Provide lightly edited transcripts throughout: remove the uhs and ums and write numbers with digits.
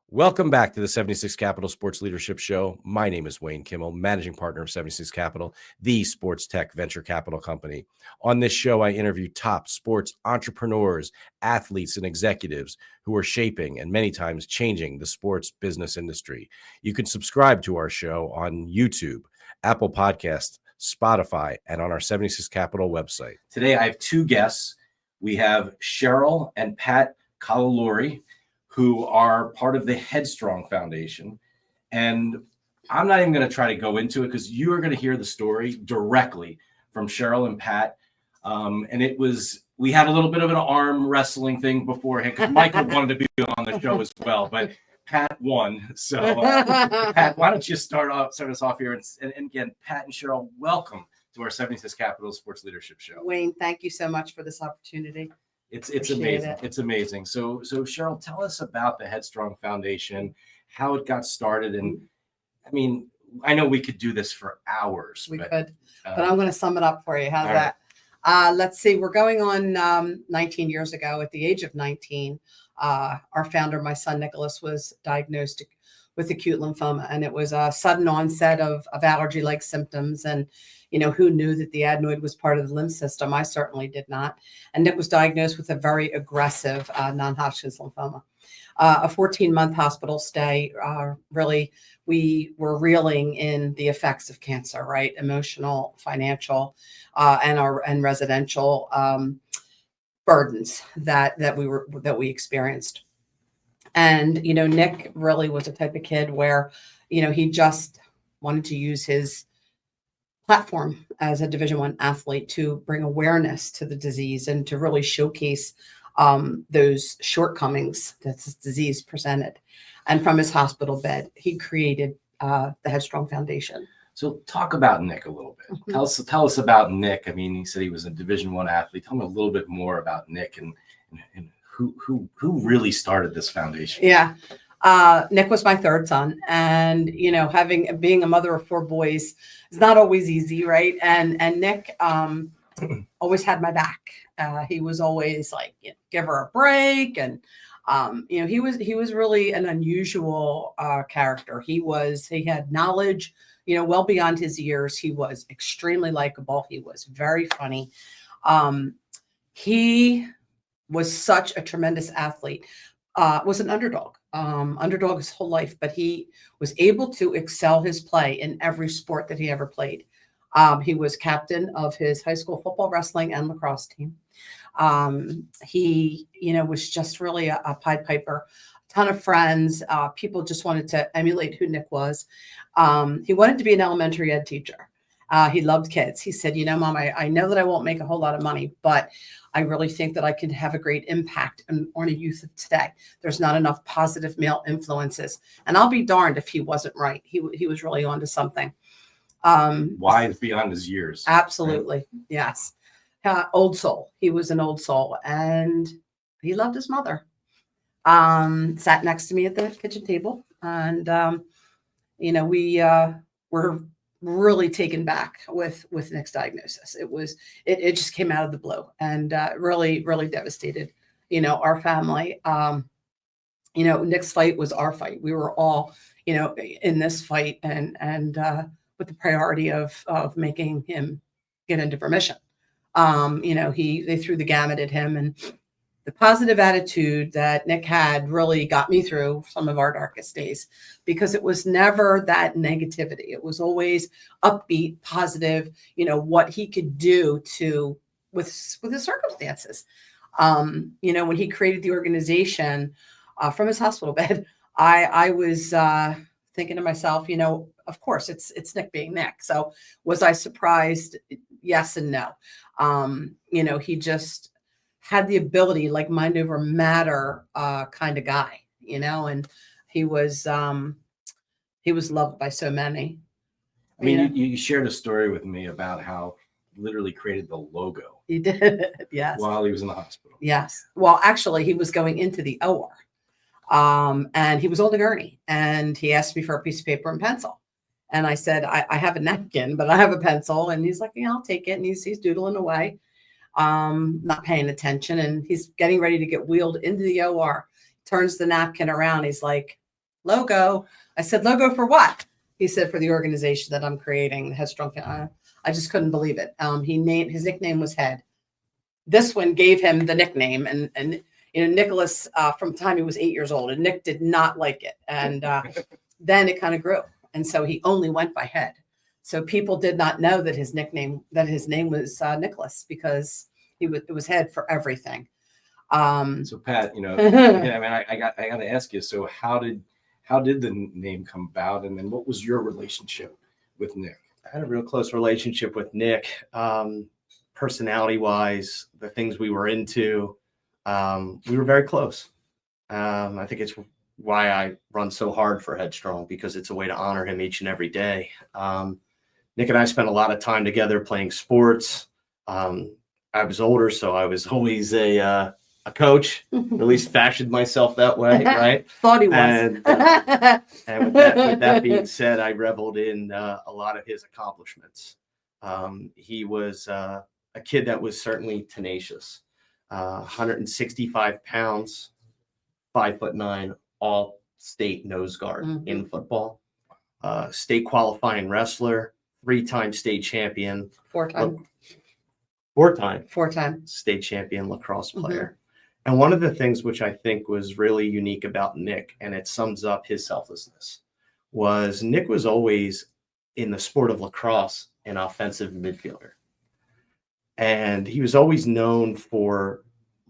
Welcome back to the 76 Capital Sports Leadership Show. My name is Wayne Kimmel, managing partner of 76 Capital, the sports tech venture capital company. On this show, I interview top sports entrepreneurs, athletes, and executives who are shaping and many times changing the sports business industry. You can subscribe to our show on YouTube, Apple Podcasts, Spotify, and on our 76 Capital website. Today, I have two guests. We have Cheryl and Pat Colleluori, who are part of the HEADstrong Foundation. And I'm not even going to try to go into it because you are going to hear the story directly from Cheryl and Pat. We had a little bit of an arm wrestling thing beforehand because Michael wanted to be on the show as well, but Pat won. So Pat, why don't you start us off here? And again, Pat and Cheryl, welcome to our 76 Capital Sports Leadership Show. Wayne, thank you so much for this opportunity. It's amazing. It's amazing. So Cheryl, tell us about the HEADstrong Foundation, how it got started. And I mean, I know we could do this for hours. But I'm going to sum it up for you. How's that? Right. Let's see. We're going on 19 years ago. At the age of 19, our founder, my son, Nicholas, was diagnosed with acute lymphoma. And it was a sudden onset of allergy-like symptoms. And who knew that the adenoid was part of the lymph system? I certainly did not. And Nick was diagnosed with a very aggressive non-Hodgkin's lymphoma. A 14-month hospital stay. Really, we were reeling in the effects of cancer, right? Emotional, financial, and residential burdens that we experienced. And Nick really was a type of kid where he just wanted to use his platform as a Division I athlete to bring awareness to the disease and to really showcase those shortcomings that this disease presented. And from his hospital bed, he created the HEADstrong Foundation. So talk about Nick a little bit. Mm-hmm. Tell us about Nick. I mean, he said he was a Division I athlete. Tell me a little bit more about Nick and who really started this foundation. Yeah. Nick was my third son, and being a mother of four boys is not always easy, right? And Nick always had my back. He was always like, give her a break, and he was really an unusual character. He had knowledge, well beyond his years. He was extremely likable. He was very funny. He was such a tremendous athlete. Was an underdog his whole life, but he was able to excel his play in every sport that he ever played. He was captain of his high school football, wrestling, and lacrosse team. He, was just really a Pied Piper, a ton of friends. People just wanted to emulate who Nick was. He wanted to be an elementary ed teacher. He loved kids. He said, Mom, I know that I won't make a whole lot of money, but I really think that I can have a great impact on a youth of today. There's not enough positive male influences. And I'll be darned if he wasn't right. He was really onto something. Wise beyond his years. Absolutely. Right? Yes. Old soul. He was an old soul. And he loved his mother. Sat next to me at the kitchen table. And, we were really taken back with Nick's diagnosis. It just came out of the blue and really, really devastated, our family. Nick's fight was our fight. We were all, in this fight and with the priority of making him get into remission. They threw the gamut at him, and the positive attitude that Nick had really got me through some of our darkest days, because it was never that negativity. It was always upbeat, positive, what he could do with his circumstances. When he created the organization from his hospital bed, I was thinking to myself, of course it's Nick being Nick. So was I surprised? Yes and no. He just had the ability, like mind over matter kind of guy, and he was loved by so many. I mean, you shared a story with me about how he literally created the logo. He did, yes. While he was in the hospital. Yes. Well, actually, he was going into the OR, and he was on the gurney, and he asked me for a piece of paper and pencil. And I said, I have a napkin, but I have a pencil. And he's like, yeah, I'll take it. And he's doodling away. Not paying attention, and he's getting ready to get wheeled into the OR. Turns the napkin around. He's like, logo. I said, logo for what? He said, for the organization that I'm creating, the HEADstrong. I just couldn't believe it. His nickname was Head. This one gave him the nickname, and Nicholas, from the time he was 8 years old, and Nick did not like it. And then it kind of grew. And so he only went by Head. So people did not know that his name was Nicholas, because it was Head for everything. So Pat, yeah, I mean, I got to ask you. So how did the name come about, and then what was your relationship with Nick? I had a real close relationship with Nick, personality wise, the things we were into. We were very close. I think it's why I run so hard for HEADstrong, because it's a way to honor him each and every day. Nick and I spent a lot of time together playing sports. I was older, so I was always a coach, at least fashioned myself that way, right? Thought he was. And with that being said, I reveled in a lot of his accomplishments. He was a kid that was certainly tenacious. 165 pounds, 5'9", all state nose guard in football. State qualifying wrestler, 3-time state champion. Four-time state champion lacrosse player. And one of the things which I think was really unique about Nick, and it sums up his selflessness, was Nick was always in the sport of lacrosse an offensive midfielder. And he was always known for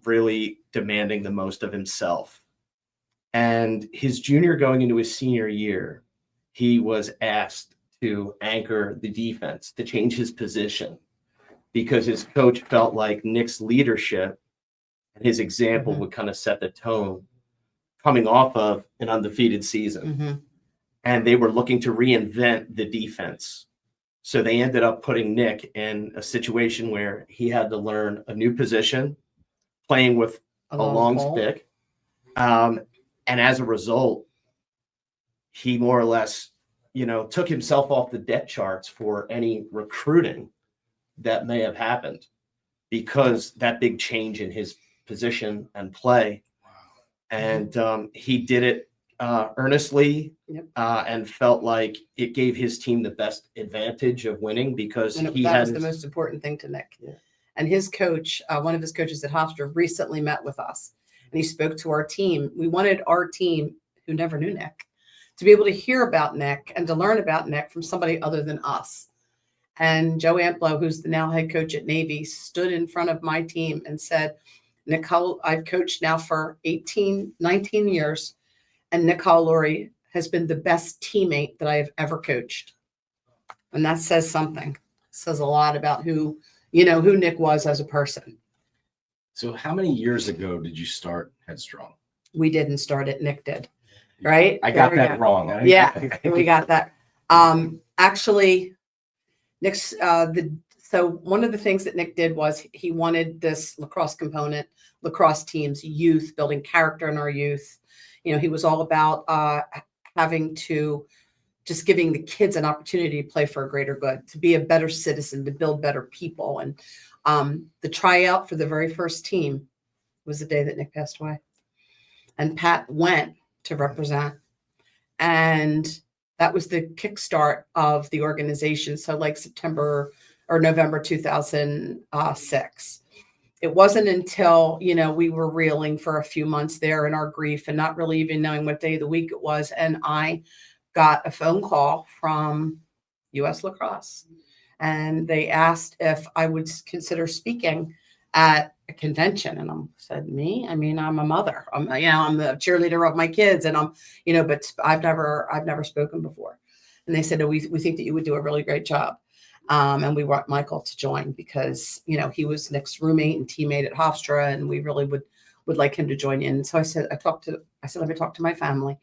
really demanding the most of himself. And his junior going into his senior year, he was asked to anchor the defense, to change his position, because his coach felt like Nick's leadership and his example would kind of set the tone coming off of an undefeated season. And they were looking to reinvent the defense. So they ended up putting Nick in a situation where he had to learn a new position, playing with a long stick. And as a result, he more or less, took himself off the depth charts for any recruiting that may have happened, because that big change in his position and play. And he did it earnestly, and felt like it gave his team the best advantage of winning, because that was the most important thing to Nick. And his coach, one of his coaches at Hofstra, recently met with us, and he spoke to our team. We wanted our team, who never knew Nick, to be able to hear about Nick and to learn about Nick from somebody other than us. And Joe Amplo, who's the now head coach at Navy, stood in front of my team and said, Nicole, I've coached now for 19 years, and Nick Colleluori has been the best teammate that I have ever coached. And that says something. It says a lot about who Nick was as a person. So how many years ago did you start HEADstrong? We didn't start it. Nick did. Right? I got that wrong. Yeah, we got that. Actually, Nick's so one of the things that Nick did was he wanted this lacrosse component, lacrosse teams, youth, building character in our youth. He was all about having to just giving the kids an opportunity to play for a greater good, to be a better citizen, to build better people. And the tryout for the very first team was the day that Nick passed away. And Pat went to represent. And that was the kickstart of the organization. So like September or November 2006. It wasn't until, we were reeling for a few months there in our grief and not really even knowing what day of the week it was. And I got a phone call from US Lacrosse, and they asked if I would consider speaking at a convention. And I said, me? I mean, I'm a mother. I'm the cheerleader of my kids, and but I've never spoken before. And they said, we think that you would do a really great job. And we want Michael to join because, he was Nick's roommate and teammate at Hofstra, and we really would like him to join in. So I said, let me talk to my family.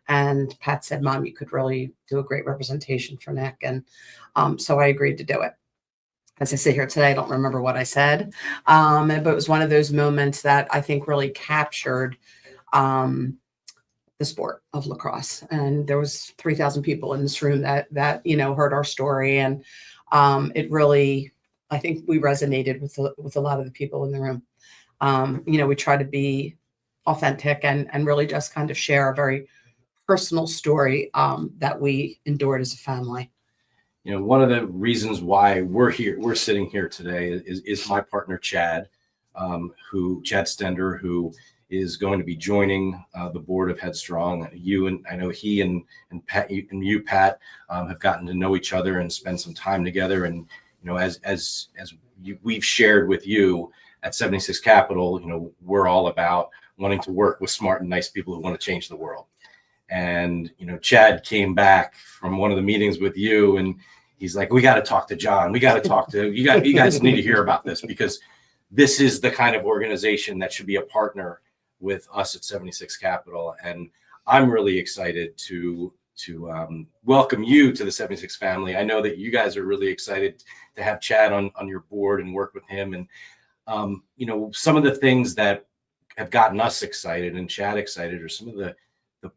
And Pat said, Mom, you could really do a great representation for Nick. And so I agreed to do it. As I sit here today, I don't remember what I said, but it was one of those moments that I think really captured the sport of lacrosse. And there was 3,000 people in this room that heard our story, and it really, I think we resonated with a lot of the people in the room. We try to be authentic and really just kind of share a very personal story that we endured as a family. You know, one of the reasons why we're sitting here today is my partner, Chad Stender, who is going to be joining the board of HEADstrong. You and I know he and Pat, Pat, have gotten to know each other and spend some time together. And, you know, as we've shared with you at 76 Capital, you know, we're all about wanting to work with smart and nice people who want to change the world. And, you know, Chad came back from one of the meetings with you and he's like, we got to talk to John. We got to talk to you guys need to hear about this, because this is the kind of organization that should be a partner with us at 76 Capital. And I'm really excited to welcome you to the 76 family. I know that you guys are really excited to have Chad on your board and work with him. And, you know, some of the things that have gotten us excited and Chad excited are some of the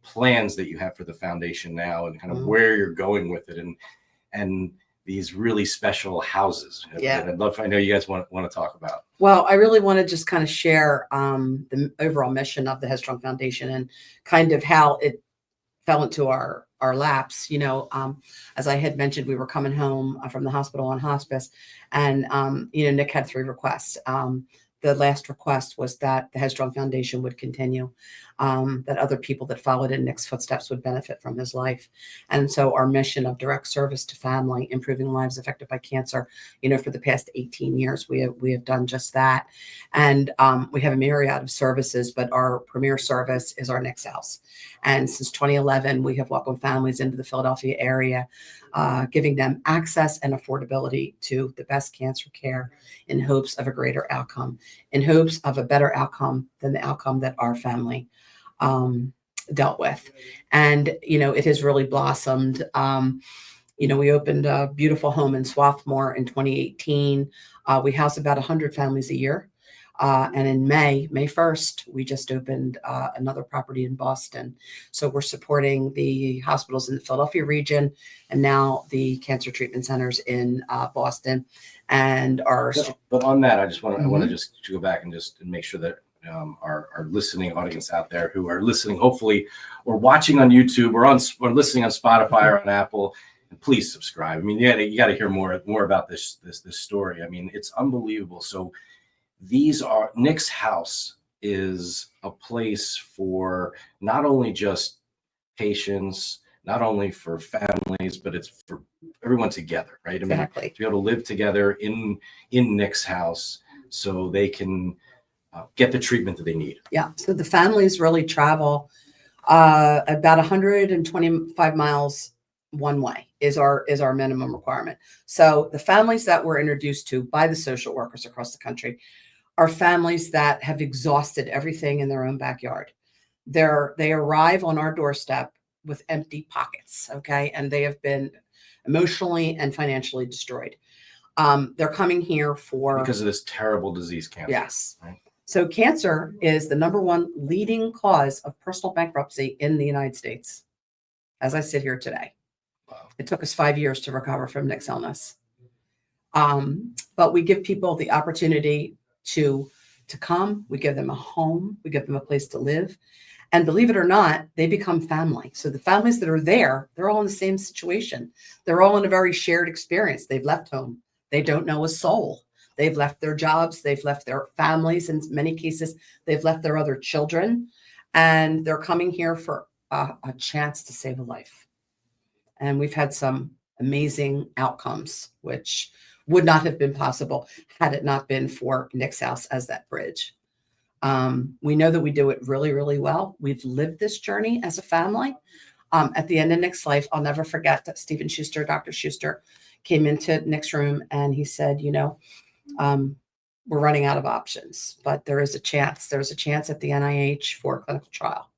plans that you have for the foundation now and kind of where you're going with it, and these really special houses. Yeah. That I'd love, I know you guys want to talk about. Well, I really want to just kind of share the overall mission of the HEADstrong Foundation and kind of how it fell into our laps. You know, as I had mentioned, we were coming home from the hospital on hospice, and you know, Nick had 3 requests. The last request was that the HEADstrong Foundation would continue, that other people that followed in Nick's footsteps would benefit from his life. And so our mission of direct service to family, improving lives affected by cancer, you know, for the past 18 years, we have done just that. And we have a myriad of services, but our premier service is our Nick's House. And since 2011, we have welcomed families into the Philadelphia area, giving them access and affordability to the best cancer care in hopes of a greater outcome, in hopes of a better outcome than the outcome that our family dealt with. And, you know, it has really blossomed. You know, we opened a beautiful home in Swarthmore in 2018. We house about 100 families a year. And in May 1st, we just opened another property in Boston. So we're supporting the hospitals in the Philadelphia region and now the cancer treatment centers in Boston. And but on that, I just want to I want to just go back and just make sure that our listening audience out there who are listening, hopefully, or watching on YouTube or listening on Spotify or on Apple, and please subscribe. I mean, you got to hear more about this story. I mean, it's unbelievable. So Nick's House is a place for not only just patients, not only for families, but it's for everyone together, right? I mean, Exactly. to be able to live together in Nick's house so they can get the treatment that they need. Yeah. So the families really travel about 125 miles one way is our minimum requirement. So the families that we're introduced to by the social workers across the country are families that have exhausted everything in their own backyard. They arrive on our doorstep with empty pockets, okay? And they have been emotionally and financially destroyed. They're coming here because of this terrible disease, cancer. Yes. Right? So cancer is the #1 leading cause of personal bankruptcy in the United States, as I sit here today. Wow. It took us 5 years to recover from Nick's illness. But we give people the opportunity to come. We give them a home. We give them a place to live. And believe it or not, they become family. So the families that are there, they're all in the same situation. They're all in a very shared experience. They've left home. They don't know a soul. They've left their jobs. They've left their families. In many cases, they've left their other children. And they're coming here for a chance to save a life. And we've had some amazing outcomes, which would not have been possible had it not been for Nick's House as that bridge. We know that we do it really, really well. We've lived this journey as a family. At the end of Nick's life, I'll never forget that Stephen Schuster, Dr. Schuster, came into Nick's room and he said, you know, we're running out of options, but there is a chance. There's a chance at the NIH for a clinical trial.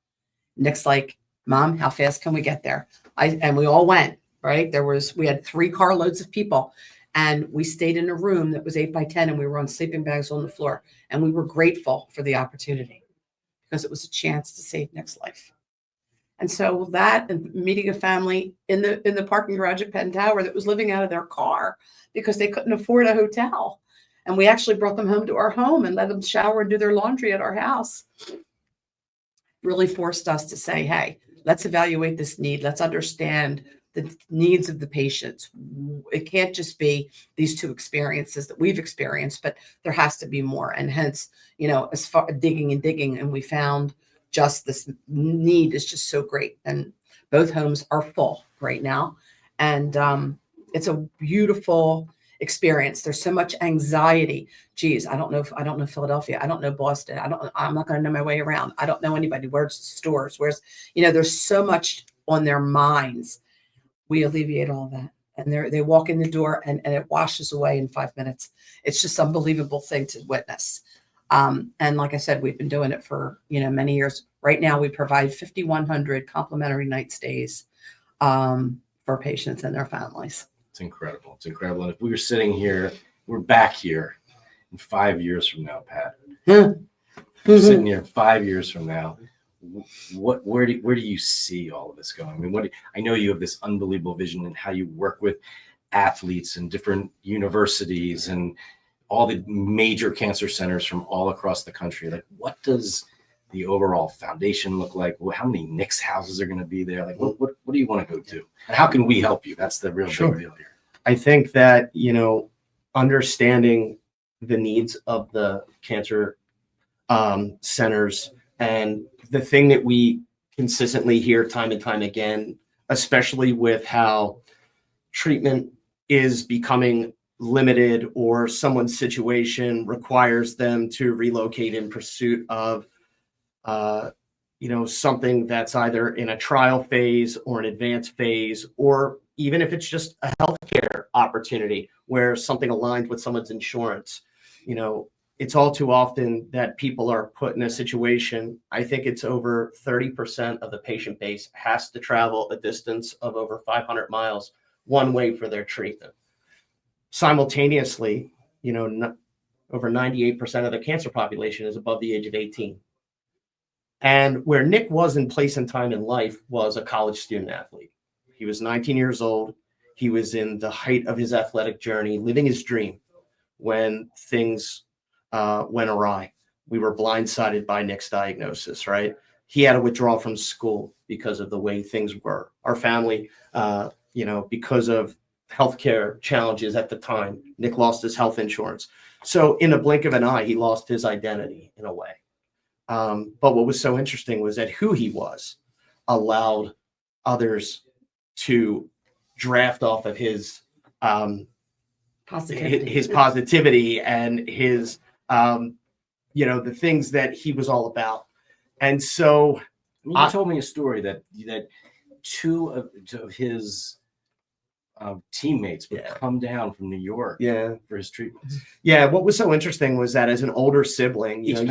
Nick's like, Mom, how fast can we get there? And we all went, right? We had 3 carloads of people. And we stayed in a room that was 8 by 10 and we were on sleeping bags on the floor. And we were grateful for the opportunity because it was a chance to save Nick's life. And so that, and meeting a family in the parking garage at Penn Tower that was living out of their car because they couldn't afford a hotel. And we actually brought them home to our home and let them shower and do their laundry at our house. Really forced us to say, hey, let's evaluate this need. Let's understand the needs of the patients. It can't just be these two experiences that we've experienced, but there has to be more. And hence, as far digging, and we found just this need is just so great. And both homes are full right now. And it's a beautiful experience. There's so much anxiety. Geez, I don't know Philadelphia. I don't know Boston. I'm not going to know my way around. I don't know anybody. Where's stores? There's so much on their minds. We alleviate all that. And they walk in the door and it washes away in 5 minutes. It's just an unbelievable thing to witness. And like I said, we've been doing it for, many years. Right now, we provide 5,100 complimentary night stays for patients and their families. It's incredible. It's incredible. And if we were sitting here, we're back here in 5 years from now, Pat. We're sitting here 5 years from now. Where do you see all of this going? I mean, I know you have this unbelievable vision in how you work with athletes and different universities and all the major cancer centers from all across the country. Like, what does the overall foundation look like? How many Nick's houses are going to be there? Like, what do you want to go do? And how can we help you? That's the real big deal here. I think that, understanding the needs of the cancer centers, and the thing that we consistently hear time and time again, especially with how treatment is becoming limited or someone's situation requires them to relocate in pursuit of something that's either in a trial phase or an advanced phase, or even if it's just a healthcare opportunity where something aligned with someone's insurance. It's all too often that people are put in a situation. I think it's over 30% of the patient base has to travel a distance of over 500 miles one way for their treatment. Simultaneously, over 98% of the cancer population is above the age of 18. And where Nick was in place and time in life was a college student athlete. He was 19 years old. He was in the height of his athletic journey, living his dream, when things went awry. We were blindsided by Nick's diagnosis, right? He had to withdraw from school because of the way things were. Our family, because of healthcare challenges at the time, Nick lost his health insurance. So in a blink of an eye, he lost his identity in a way. But what was so interesting was that who he was allowed others to draft off of his positivity and his the things that he was all about. And so you told me a story that two of his teammates would come down from New York for his treatments. Yeah, what was so interesting was that as an older sibling, you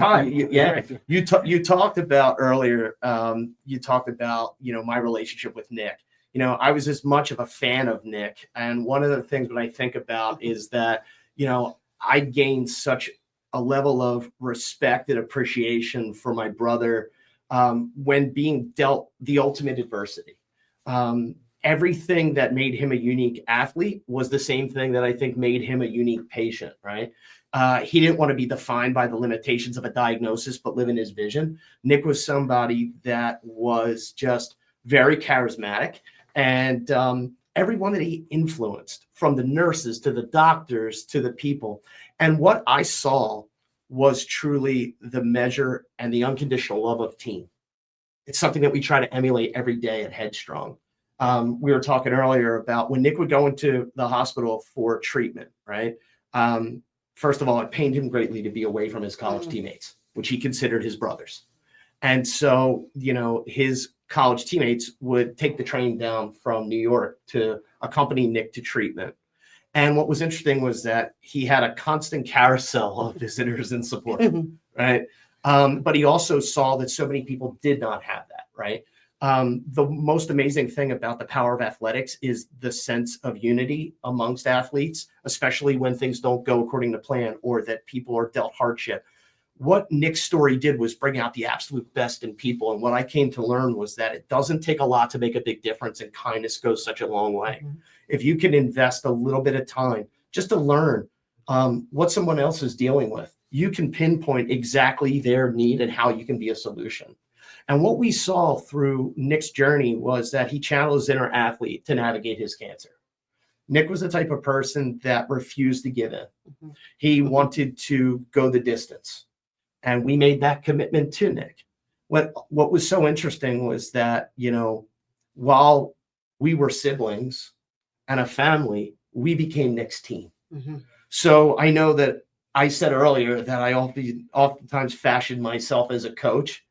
talked about earlier, my relationship with Nick. I was as much of a fan of Nick. And one of the things that I think about is that, I gained such a level of respect and appreciation for my brother when being dealt the ultimate adversity. Everything that made him a unique athlete was the same thing that I think made him a unique patient, right? He didn't want to be defined by the limitations of a diagnosis, but live in his vision. Nick was somebody that was just very charismatic, and everyone that he influenced, from the nurses to the doctors to the people. And what I saw was truly the measure and the unconditional love of team. It's something that we try to emulate every day at HEADstrong. We were talking earlier about when Nick would go into the hospital for treatment, right? First of all, it pained him greatly to be away from his college teammates, which he considered his brothers. And so, his college teammates would take the train down from New York to accompany Nick to treatment. And what was interesting was that he had a constant carousel of visitors and support, right? But he also saw that so many people did not have that, right? The most amazing thing about the power of athletics is the sense of unity amongst athletes, especially when things don't go according to plan or that people are dealt hardship. What Nick's story did was bring out the absolute best in people. And what I came to learn was that it doesn't take a lot to make a big difference, and kindness goes such a long way. If you can invest a little bit of time just to learn what someone else is dealing with, you can pinpoint exactly their need and how you can be a solution. And what we saw through Nick's journey was that he channeled his inner athlete to navigate his cancer. Nick was the type of person that refused to give in. Mhm. He wanted to go the distance. And we made that commitment to Nick. What was so interesting was that, while we were siblings and a family, we became Nick's team. Mhm. So I know that I said earlier that I oftentimes fashioned myself as a coach,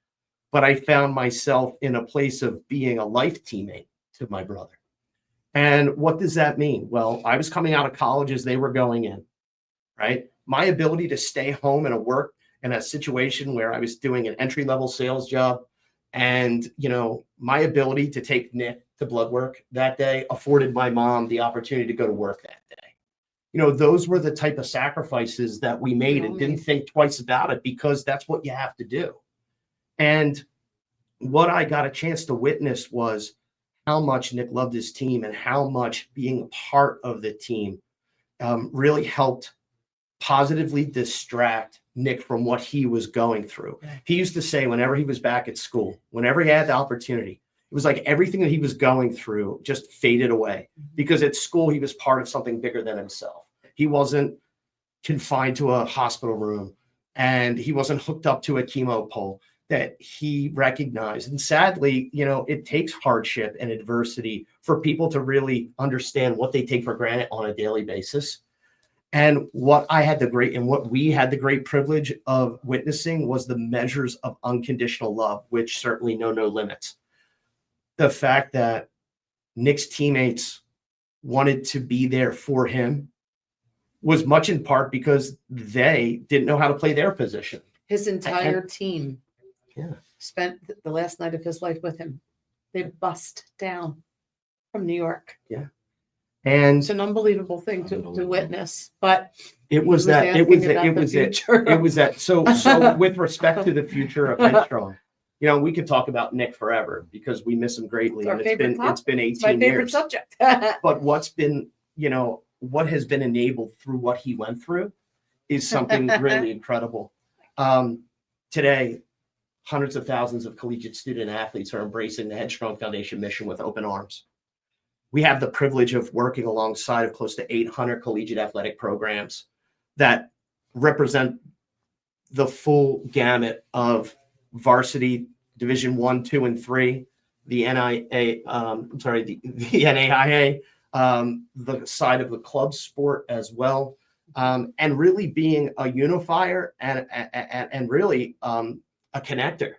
but I found myself in a place of being a life teammate to my brother. And what does that mean? Well, I was coming out of college as they were going in, right? My ability to stay home and work in a situation where I was doing an entry-level sales job, and my ability to take Nick to blood work that day afforded my mom the opportunity to go to work that day. Those were the type of sacrifices that we made and didn't think twice about it, because that's what you have to do. And what I got a chance to witness was how much Nick loved his team and how much being a part of the team really helped positively distract Nick from what he was going through. Right. He used to say whenever he was back at school, whenever he had the opportunity, it was like everything that he was going through just faded away, because at school he was part of something bigger than himself. He wasn't confined to a hospital room, and he wasn't hooked up to a chemo pole, that he recognized. And sadly, it takes hardship and adversity for people to really understand what they take for granted on a daily basis. And what we had the great privilege of witnessing was the measures of unconditional love, which certainly know no limits. The fact that Nick's teammates wanted to be there for him was much in part because they didn't know how to play their position. His entire team spent the last night of his life with him. They bussed down from New York. Yeah. And it's an unbelievable thing to witness, but it was that. So with respect to the future of HEADstrong, we could talk about Nick forever because we miss him greatly. And it's been 18 years. My favorite subject. But what has been enabled through what he went through is something really incredible. Today, hundreds of thousands of collegiate student athletes are embracing the HEADstrong Foundation mission with open arms. We have the privilege of working alongside of close to 800 collegiate athletic programs that represent the full gamut of varsity Division 1, 2, and 3, the NAIA, the NAIA, the side of the club sport as well, and really being a unifier and really a connector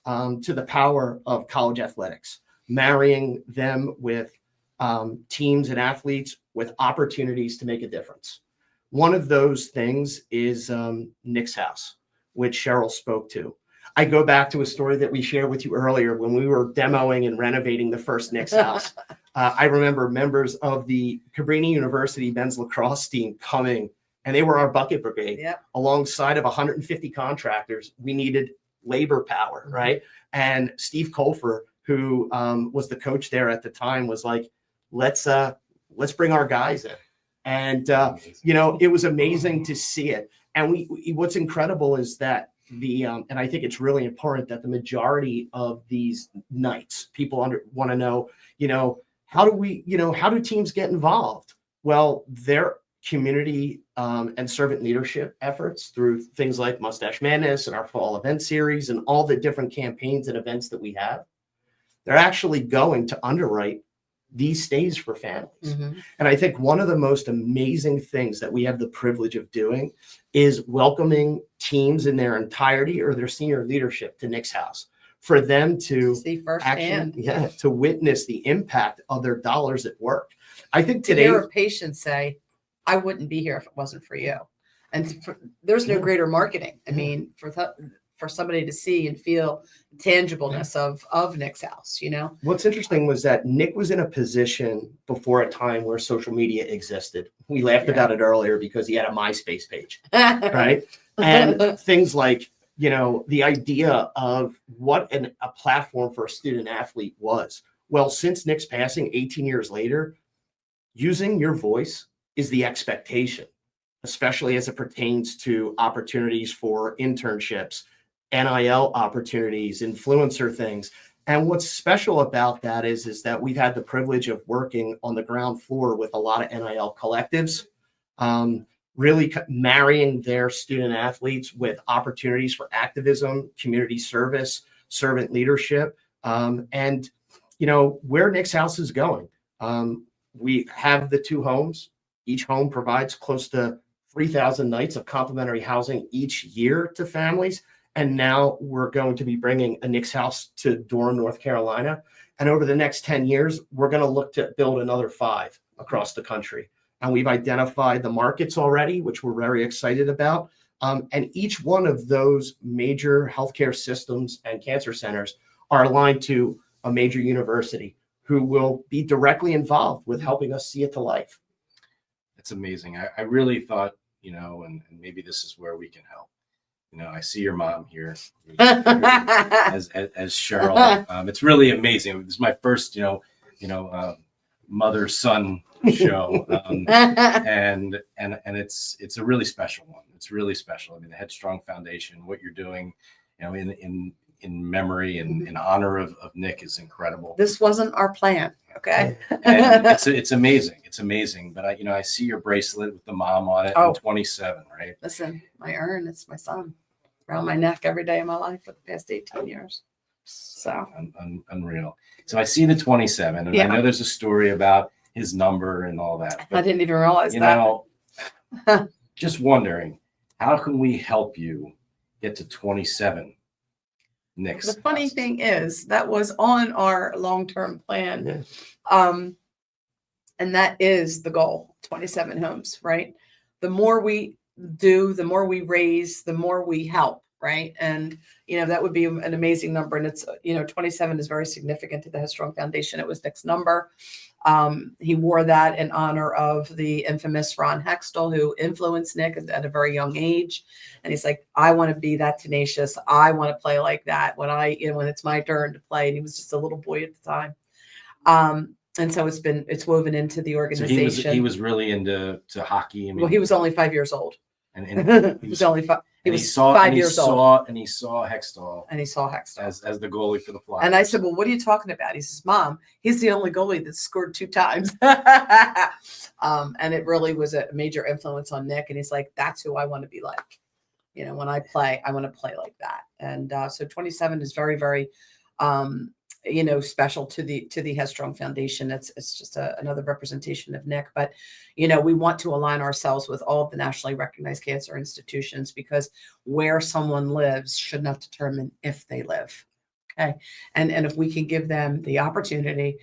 to the power of college athletics, marrying them with teams and athletes with opportunities to make a difference. One of those things is Nick's house, which Cheryl spoke to. I go back to a story that we shared with you earlier when we were demoing and renovating the first Nick's house. I remember members of the Cabrini University men's lacrosse team coming, and they were our bucket brigade. Yep. Alongside of 150 contractors. We needed labor power, right? And Steve Colfer, who was the coach there at the time, was like, let's bring our guys in. And it was amazing to see it. And what's incredible is that and I think it's really important that the majority of these nights, people want to know, how do teams get involved? Well, their community and servant leadership efforts through things like Mustache Madness and our fall event series and all the different campaigns and events that we have, they're actually going to underwrite these stays for families. Mm-hmm. And I think one of the most amazing things that we have the privilege of doing is welcoming teams in their entirety or their senior leadership to Nick's house for them to see firsthand, to witness the impact of their dollars at work. I think to today, hear a patient say, I wouldn't be here if it wasn't for you. And there's no greater marketing. I mean, for somebody to see and feel tangibleness of Nick's house, What's interesting was that Nick was in a position before a time where social media existed. We laughed about it earlier because he had a MySpace page, right? And things like, the idea of what a platform for a student athlete was. Well, since Nick's passing 18 years later, using your voice is the expectation, especially as it pertains to opportunities for internships, NIL opportunities, influencer things. And what's special about that is that we've had the privilege of working on the ground floor with a lot of NIL collectives, really marrying their student athletes with opportunities for activism, community service, servant leadership. And, where Nick's house is going. We have the 2 homes. Each home provides close to 3,000 nights of complimentary housing each year to families. And now we're going to be bringing a Nick's house to Durham, North Carolina. And over the next 10 years, we're going to look to build another 5 across the country. And we've identified the markets already, which we're very excited about. And each one of those major healthcare systems and cancer centers are aligned to a major university who will be directly involved with helping us see it to life. It's amazing. I really thought, and maybe this is where we can help. I see your mom here as Cheryl. It's really amazing. This is my first, mother-son show, and it's a really special one. It's really special. I mean, the HEADstrong Foundation, what you're doing, in memory and in honor of Nick is incredible. This wasn't our plan. Okay. And it's amazing. It's amazing. But I see your bracelet with the mom on it. Oh. 27, right? Listen, my urn, it's my son around my neck every day of my life for the past 18 years. So Unreal. So I see the 27, and I know there's a story about his number and all that. I didn't even realize that. Just wondering, how can we help you get to 27? Nick's The funny thing is that was on our long-term plan. Yeah. And that is the goal, 27 homes, right? The more we do, the more we raise, the more we help, right? And, that would be an amazing number. And it's, 27 is very significant to the HEADstrong Foundation. It was Nick's number. He wore that in honor of the infamous Ron Hextall, who influenced Nick at a very young age. And he's like, I want to be that tenacious. I want to play like that when when it's my turn to play. And he was just a little boy at the time. And so it's woven into the organization. So he was really into hockey. Well, he was only 5 years old. And he was only 5. He was 5 years old. And he saw Hextall. And he saw Hextall as the goalie for the Flyers. And I said, well, what are you talking about? He says, Mom, he's the only goalie that scored 2 times. And it really was a major influence on Nick. And he's like, that's who I want to be like. When I play, I want to play like that. And so 27 is very, very, special to the HEADstrong Foundation. It's just another representation of Nick. But, we want to align ourselves with all of the nationally recognized cancer institutions, because where someone lives should not determine if they live. Okay. And if we can give them the opportunity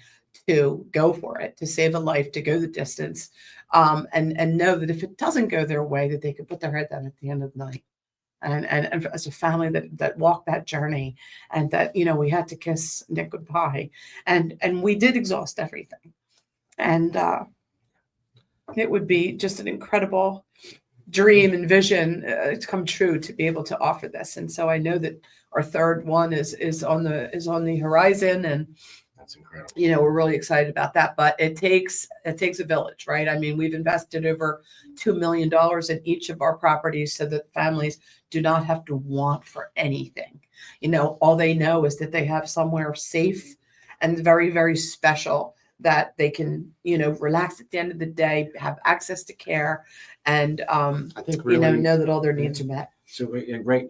to go for it, to save a life, to go the distance, and know that if it doesn't go their way, that they could put their head down at the end of the night. And as a family that walked that journey, and that, we had to kiss Nick goodbye, and we did exhaust everything. And it would be just an incredible dream and vision to come true to be able to offer this. And so I know that our third one is on the horizon, and that's incredible. We're really excited about that. But it takes a village, right? I mean, we've invested over $2 million in each of our properties so that families do not have to want for anything. All they know is that they have somewhere safe and very, very special that they can, relax at the end of the day, have access to care, and I think really, know that all their needs are met. So right,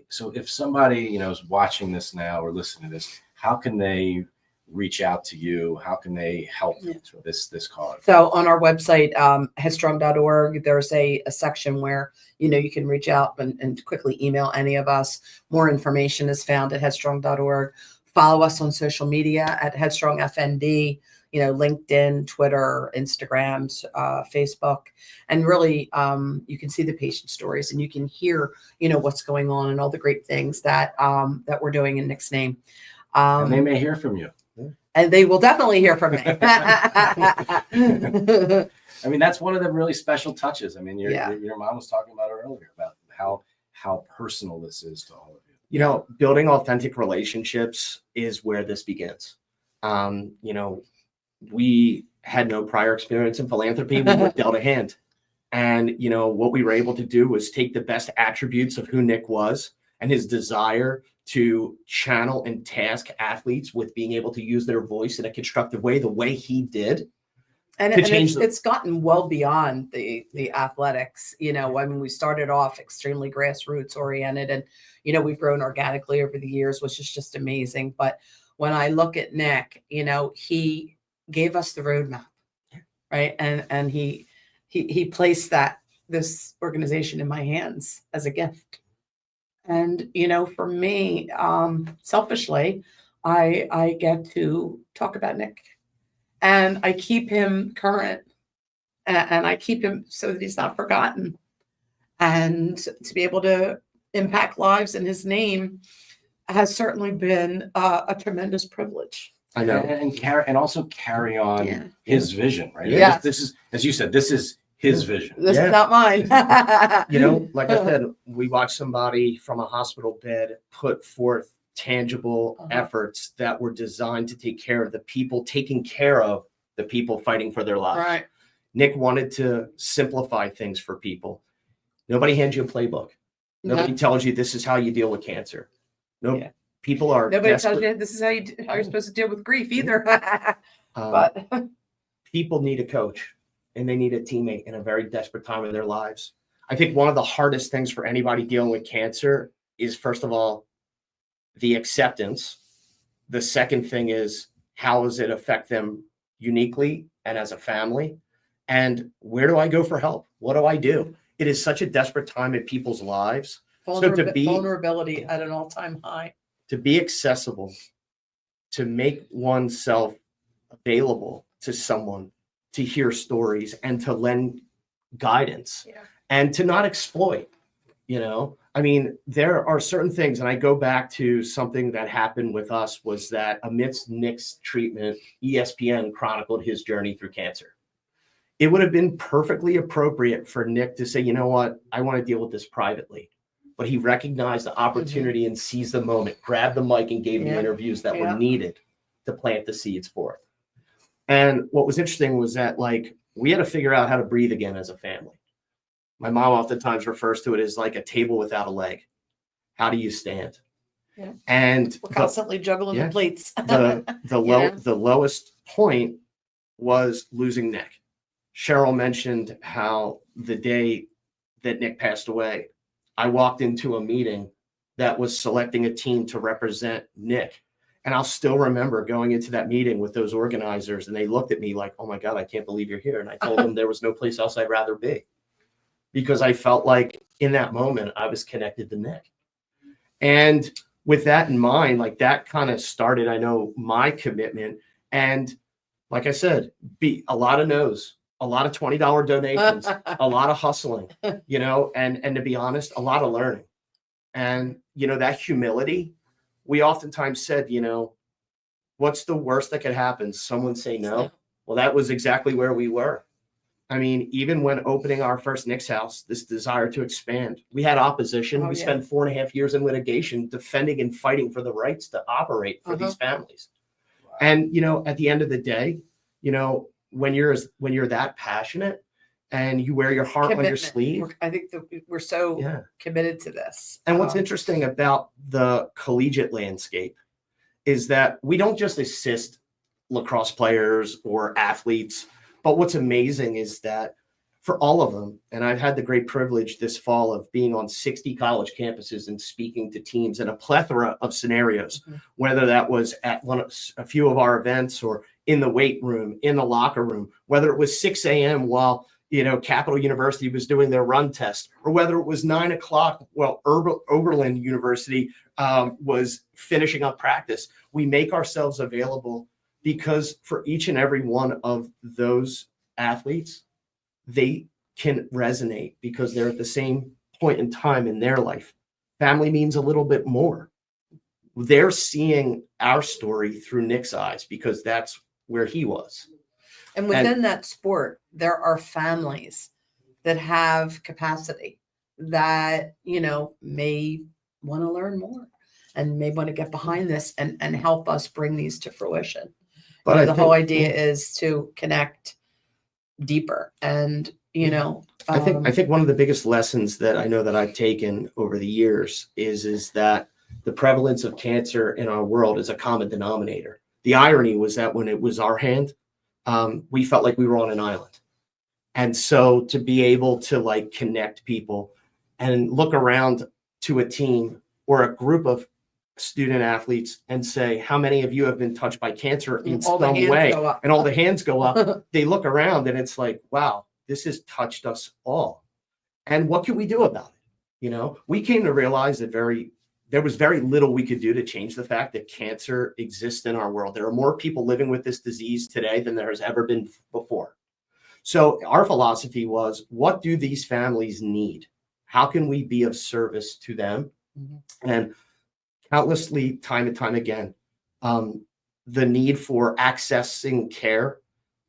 so if somebody is watching this now or listening to this, how can they reach out to you? How can they help this cause? So on our website, headstrong.org, there's a section where you can reach out and quickly email any of us. More information is found at headstrong.org. Follow us on social media at Headstrong FND, LinkedIn, Twitter, Instagram, Facebook. And really, you can see the patient stories, and you can hear, what's going on and all the great things that we're doing in Nick's name. And they may hear from you. And they will definitely hear from me. I mean, that's one of the really special touches. I mean, your mom was talking about it earlier, about how personal this is to all of you. Building authentic relationships is where this begins. We had no prior experience in philanthropy. We were dealt a hand. And, you know, what we were able to do was take the best attributes of who Nick was and his desire to channel and task athletes with being able to use their voice in a constructive way, the way he did. And, to change it's gotten well beyond the athletics. You know, I mean, we started off extremely grassroots oriented, and, you know, we've grown organically over the years, which is just amazing. But when I look at Nick, you know, he gave us the roadmap, right? And he placed this organization in my hands as a gift. And, you know, for me, selfishly, I get to talk about Nick, and I keep him current, and I keep him so that he's not forgotten. And to be able to impact lives in his name has certainly been a tremendous privilege. I know. And also carry on his vision, right? Yeah. This is, as you said, this is his vision. This is not mine. You know, like I said, we watched somebody from a hospital bed put forth tangible efforts that were designed to take care of the people, taking care of the people fighting for their lives. Right. Nick wanted to simplify things for people. Nobody hands you a playbook. Nobody tells you this is how you deal with cancer. People are Nobody desperate. tells you this is how you're supposed to deal with grief either. But people need a coach, and they need a teammate in a very desperate time of their lives. I think one of the hardest things for anybody dealing with cancer is, first of all, the acceptance. The second thing is, how does it affect them uniquely and as a family? And where do I go for help? What do I do? It is such a desperate time in people's lives. Vulnerability at an all-time high. To be accessible, to make oneself available to someone, to hear stories and to lend guidance, and to not exploit, you know. I mean, there are certain things, and I go back to something that happened with us, was that amidst Nick's treatment, ESPN chronicled his journey through cancer. It would have been perfectly appropriate for Nick to say, you know what, I want to deal with this privately. But he recognized the opportunity and seized the moment, grabbed the mic and gave the interviews that were needed to plant the seeds for it. And what was interesting was that, like, we had to figure out how to breathe again as a family. My mom oftentimes refers to it as like a table without a leg. How do you stand? Yeah. And we're constantly juggling the plates. the lowest point was losing Nick. Cheryl mentioned how the day that Nick passed away, I walked into a meeting that was selecting a team to represent Nick. And I'll still remember going into that meeting with those organizers, and they looked at me like, oh my God, I can't believe you're here. And I told them there was no place else I'd rather be, because I felt like in that moment I was connected to Nick. And with that in mind, like, that kind of started, I know, my commitment. And like I said, a lot of no's, a lot of $20 donations, a lot of hustling, you know, and to be honest, a lot of learning. And, you know, that humility, we oftentimes said, you know, what's the worst that could happen? Someone say no. Well, that was exactly where we were. I mean, even when opening our first Nick's house, this desire to expand, we had opposition. We spent 4.5 years in litigation defending and fighting for the rights to operate for these families. Wow. And, you know, at the end of the day, you know, when you're that passionate and you wear your heart on your sleeve, I think that we're so committed to this. And what's interesting about the collegiate landscape is that we don't just assist lacrosse players or athletes, but what's amazing is that for all of them, and I've had the great privilege this fall of being on 60 college campuses and speaking to teams in a plethora of scenarios, whether that was at a few of our events or in the weight room, in the locker room, whether it was 6 a.m. while, you know, Capital University was doing their run test, or whether it was 9 o'clock while Oberlin University was finishing up practice. We make ourselves available because for each and every one of those athletes, they can resonate because they're at the same point in time in their life. Family means a little bit more. They're seeing our story through Nick's eyes because that's where he was. And within that sport, there are families that have capacity that, you know, may want to learn more and may want to get behind this and help us bring these to fruition. But the whole idea is to connect deeper. And you know. I think one of the biggest lessons that I know that I've taken over the years is that the prevalence of cancer in our world is a common denominator. The irony was that when it was our hand, we felt like we were on an island. And so to be able to like connect people and look around to a team or a group of student athletes and say, how many of you have been touched by cancer in some way? And all the hands go up. They look around and it's like, wow, this has touched us all. And what can we do about it? You know, we came to realize that there was very little we could do to change the fact that cancer exists in our world. There are more people living with this disease today than there has ever been before. So our philosophy was, what do these families need? How can we be of service to them? Mm-hmm. And countlessly, time and time again, the need for accessing care,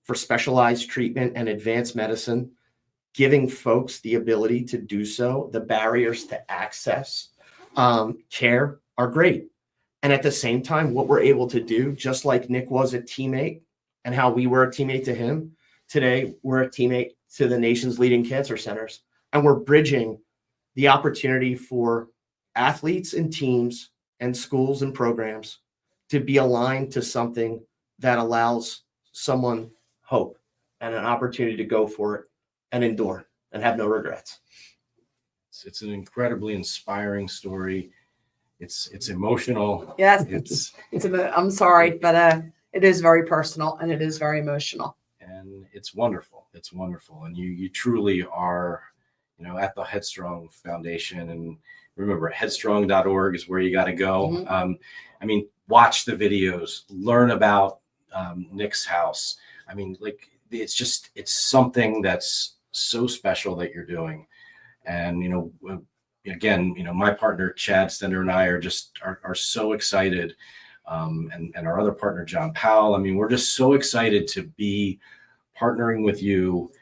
for specialized treatment and advanced medicine, giving folks the ability to do so, the barriers to access care are great. And at the same time, what we're able to do, just like Nick was a teammate and how we were a teammate to him, today we're a teammate to the nation's leading cancer centers. And we're bridging the opportunity for athletes and teams and schools and programs to be aligned to something that allows someone hope and an opportunity to go for it and endure and have no regrets. It's an incredibly inspiring story. It's emotional. Yes, I'm sorry, but it is very personal and it is very emotional. And it's wonderful. It's wonderful. And you truly are, you know, at the HEADstrong Foundation. And remember, headstrong.org is where you got to go. Mm-hmm. I mean, watch the videos, learn about Nick's house. I mean, like, it's something that's so special that you're doing. And, you know, again, you know, my partner, Chad Stender, and I are so excited. And our other partner, John Powell. I mean, we're just so excited to be partnering with you,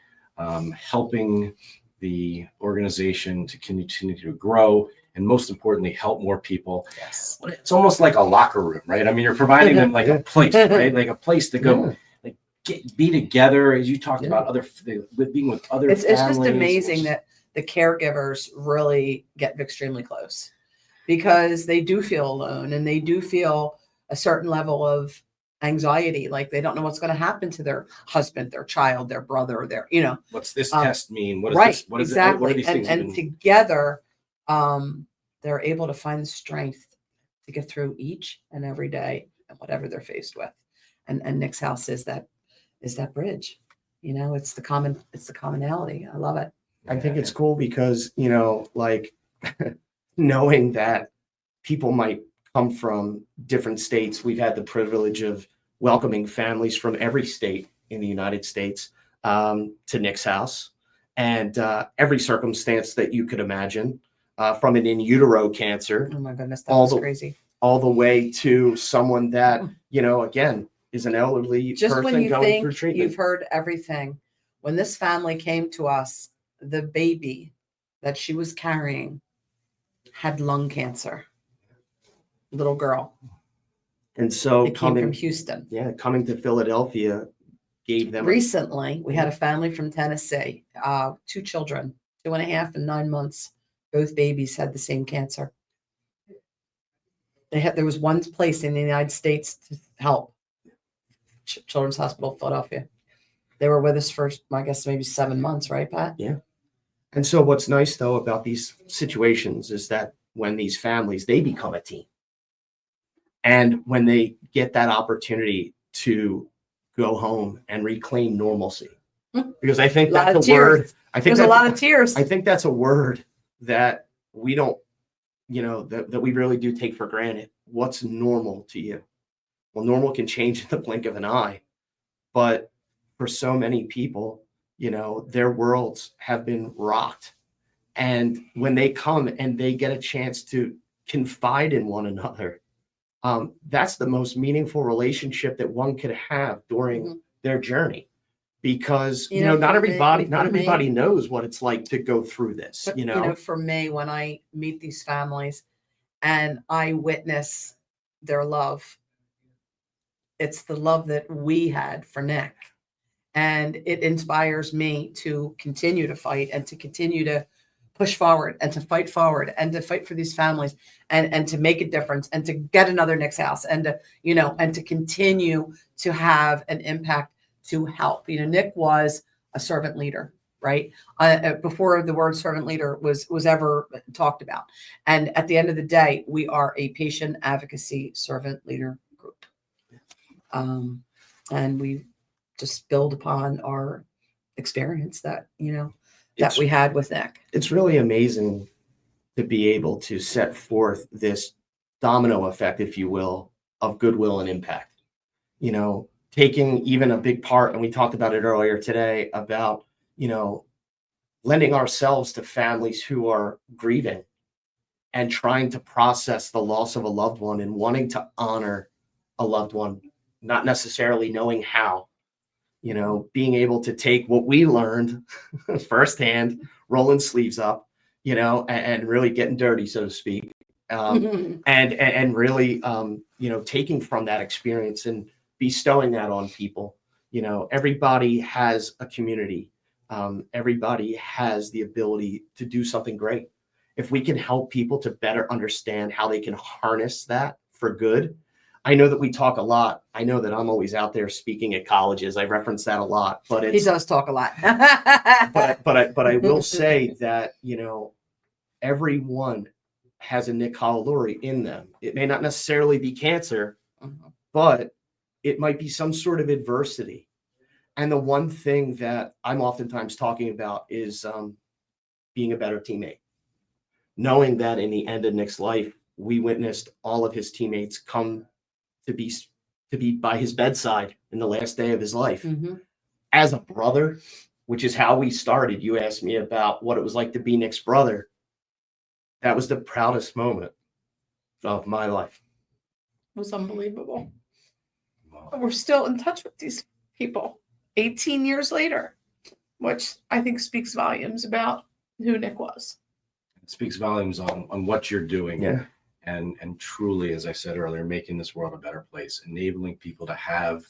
helping the organization to continue to grow, and most importantly, help more people. Yes. It's almost like a locker room, right? I mean, you're providing them like a place, right? Like a place to go, like be together, as you talked about, being with other families. It's just amazing that the caregivers really get extremely close, because they do feel alone and they do feel a certain level of anxiety, like they don't know what's going to happen to their husband, their child, their brother, their, you know, what's this test mean? What is right, this? What is exactly. What are these things? And together, they're able to find the strength to get through each and every day and whatever they're faced with. And Nick's house is that bridge. You know, it's the commonality. I love it. I think it's cool because, you know, like knowing that people might come from different states. We've had the privilege of welcoming families from every state in the United States to Nick's house, and every circumstance that you could imagine, from an in utero cancer. Oh my goodness, that was crazy. All the way to someone that, you know, again, is an elderly person when you going think through treatment. You've heard everything. When this family came to us, the baby that she was carrying had lung cancer. Little girl. And so it came from Houston. Yeah, coming to Philadelphia gave them. Recently, we had a family from Tennessee, 2 children, 2.5 and 9 months. Both babies had the same cancer. There was one place in the United States to help. Children's Hospital, Philadelphia. They were with us for, I guess, maybe 7 months, right, Pat? Yeah. And so what's nice, though, about these situations is that when these families, they become a team. And when they get that opportunity to go home and reclaim normalcy, because I think that's a word. I think there's a lot of tears. I think that's a word that we don't, you know, that we really do take for granted. What's normal to you? Well, normal can change in the blink of an eye, but for so many people, you know, their worlds have been rocked. And when they come and they get a chance to confide in one another, that's the most meaningful relationship that one could have during their journey, because you know not everybody knows what it's like to go through this. But, you know, for me, when I meet these families and I witness their love, it's the love that we had for Nick, And it inspires me to continue to fight and to continue to push forward and to fight forward and to fight for these families and to make a difference and to get another Nick's house and to, and to continue to have an impact to help. Nick was a servant leader, right? Before the word servant leader was ever talked about. And at the end of the day, we are a patient advocacy servant leader group. And we just build upon our experience that, that we had with Nick. It's really amazing to be able to set forth this domino effect, if you will, of goodwill and impact. Taking even a big part, and we talked about it earlier today, about, lending ourselves to families who are grieving and trying to process the loss of a loved one and wanting to honor a loved one, not necessarily knowing how. Being able to take what we learned firsthand, rolling sleeves up, and really getting dirty, so to speak, and really, taking from that experience and bestowing that on people. Everybody has a community. Everybody has the ability to do something great. If we can help people to better understand how they can harness that for good. I know that we talk a lot. I know that I'm always out there speaking at colleges. I reference that a lot, but he does talk a lot. but I will say that, everyone has a Nick Colleluori in them. It may not necessarily be cancer, but it might be some sort of adversity. And the one thing that I'm oftentimes talking about is being a better teammate. Knowing that in the end of Nick's life, we witnessed all of his teammates come to be by his bedside in the last day of his life. As a brother, which is how we started. You asked me about what it was like to be Nick's brother. That was the proudest moment of my life. It was unbelievable. We're still in touch with these people 18 years later, which I think speaks volumes about who Nick was. It speaks volumes on what you're doing. Yeah. And truly, as I said earlier, making this world a better place, enabling people to have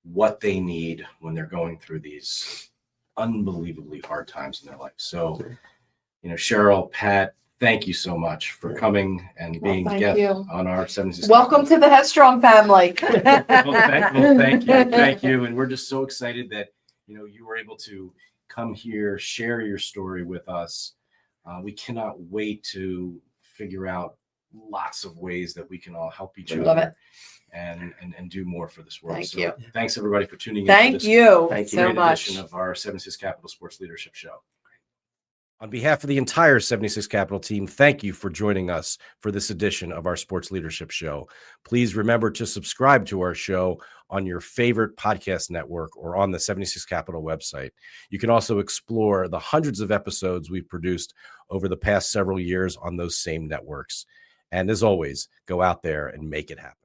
what they need when they're going through these unbelievably hard times in their life. So, Cheryl, Pat, thank you so much for coming and being guest on our 76. Welcome to the HEADstrong family. Thank you. And we're just so excited that, you were able to come here, share your story with us. We cannot wait to figure out lots of ways that we can all help each other. Love it. And do more for this world. Thank you. Thanks everybody for tuning in. Thank you so much. Edition of our 76 Capital Sports Leadership Show. On behalf of the entire 76 Capital team, thank you for joining us for this edition of our Sports Leadership Show. Please remember to subscribe to our show on your favorite podcast network or on the 76 Capital website. You can also explore the hundreds of episodes we've produced over the past several years on those same networks. And as always, go out there and make it happen.